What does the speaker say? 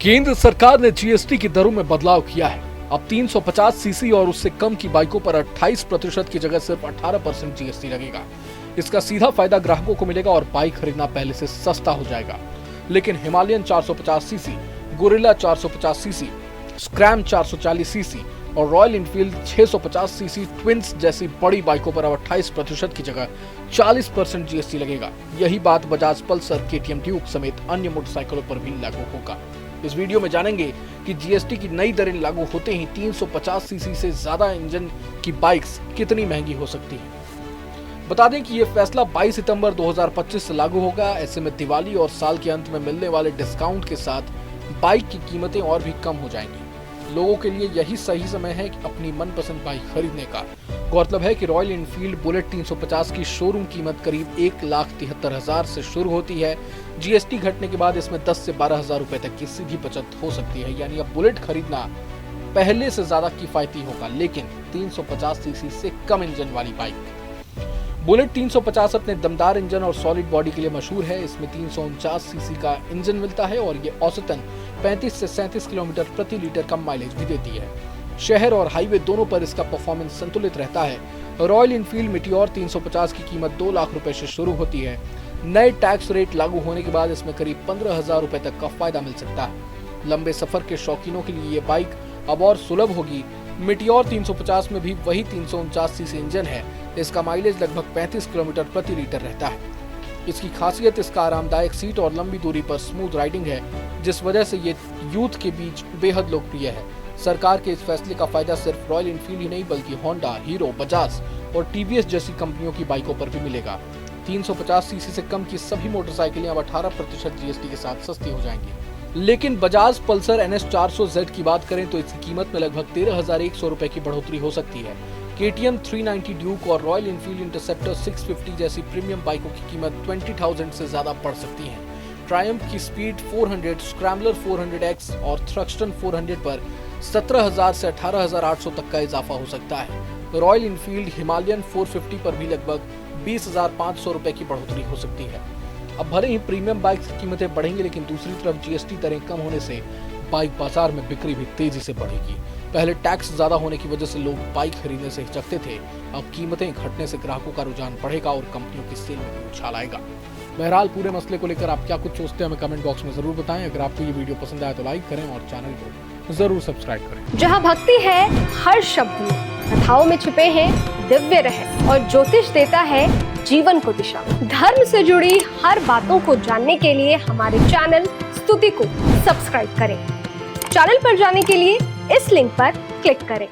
केंद्र सरकार ने जीएसटी की दरों में बदलाव किया है। अब 350 सीसी और उससे कम की बाइकों पर 28% की जगह सिर्फ 18% जीएसटी लगेगा। इसका सीधा फायदा ग्राहकों को मिलेगा और बाइक खरीदना पहले से सस्ता हो जाएगा। लेकिन Himalayan 450 CC, gorilla 450 CC, scrum 440 CC और रॉयल इनफील्ड 650 सीसी ट्विंस जैसी बड़ी बाइकों पर अब 28% की जगह 40% जीएसटी लगेगा। यही बात बजाज पल्सर, केटीएम ड्यूक समेत अन्य मोटरसाइकिलों पर भी लागू होगा। इस वीडियो में जानेंगे कि जीएसटी की नई दरें लागू होते ही 350 सीसी से ज्यादा इंजन की बाइक्स कितनी महंगी हो सकती हैं। बता दें कि ये फैसला 22 सितंबर 2025 से लागू होगा। ऐसे में दिवाली और साल के अंत में मिलने वाले डिस्काउंट के साथ बाइक की कीमतें और भी कम हो जाएंगी। लोगों के लिए यही सही समय है कि अपनी मनपसंद बाइक खरीदने का। गौरतलब है कि रॉयल इनफील्ड बुलेट 350 की शोरूम कीमत करीब 1,73,000 से शुरू होती है। जीएसटी घटने के बाद इसमें 10 से 12,000 रुपए तक की सीधी बचत हो सकती है। यानी अब बुलेट खरीदना पहले से ज्यादा किफायती होगा, लेकिन 350 सीसी से कम इंजन वाली बाइक। बुलेट 350 अपने दमदार इंजन और सॉलिड बॉडी के लिए मशहूर है। इसमें 349 सीसी का इंजन मिलता है और ये औसतन 35 से 37 किलोमीटर प्रति लीटर का माइलेज भी देती है। शहर और हाईवे दोनों पर इसका परफॉर्मेंस संतुलित रहता है। रॉयल इनफील्ड मीटियोर 350 की कीमत 2 लाख रुपए से शुरू होती है। नए टैक्स रेट लागू होने के बाद इसमें करीब 15,000 रुपए तक का फायदा मिल सकता है। लंबे सफर के शौकीनों के लिए ये बाइक अब और सुलभ होगी। मीटियोर 350 में भी वही 349 सीसी इंजन है। इसका माइलेज लगभग 35 किलोमीटर प्रति लीटर रहता है। इसकी खासियत इसका आरामदायक सीट और लंबी दूरी पर स्मूथ राइडिंग है, जिस वजह से ये यूथ के बीच बेहद लोकप्रिय है। सरकार के इस फैसले का फायदा सिर्फ रॉयल इनफील्ड ही नहीं बल्कि होंडा, हीरो, बजाज और टीवीएस जैसी कंपनियों की बाइकों पर भी मिलेगा। 350 सीसी से कम की सभी मोटरसाइकिलें अब 18% जीएसटी के साथ सस्ती हो जाएंगी। लेकिन बजाज पल्सर NS 400Z की बात करें तो इसकी कीमत में लगभग 13,100 रुपए की बढ़ोतरी हो सकती है। केटीएम 390 ड्यूक और रॉयल इनफील्ड इंटरसेप्टर 650 जैसी प्रीमियम बाइकों की कीमत 20,000 से ज्यादा बढ़ सकती है। ट्रायम्फ की स्पीड 400, स्क्रैम्बलर 400X और थ्रक्स्टन 400 पर 17,000 से 18,800 तक का इजाफा हो सकता है। रॉयल इनफील्ड हिमालयन 450 पर भी लगभग 20,500 रुपए की बढ़ोतरी हो सकती है। अब भले ही प्रीमियम बाइक की कीमतें बढ़ेंगी, लेकिन दूसरी तरफ जीएसटी दरें कम होने से बाइक बाजार में बिक्री भी तेजी से बढ़ेगी। पहले टैक्स ज्यादा होने की वजह से लोग बाइक खरीदने से हिचकते थे। अब कीमतें घटने से ग्राहकों का रुझान बढ़ेगा और कंपनियों की सेल में भी उछाल आएगा। बहरहाल पूरे मसले को लेकर आप क्या कुछ सोचते हैं हमें कमेंट बॉक्स में जरूर बताएं। अगर आपको ये वीडियो पसंद आया तो लाइक करें और चैनल को जरूर सब्सक्राइब करें। जहां भक्ति है हर शब्द में, कथाओं में छुपे हैं दिव्य रहस्य और ज्योतिष देता है जीवन को दिशा। धर्म से जुड़ी हर बातों को जानने के लिए हमारे चैनल स्तुति को सब्सक्राइब करें। चैनल पर जाने के लिए इस लिंक पर क्लिक करें।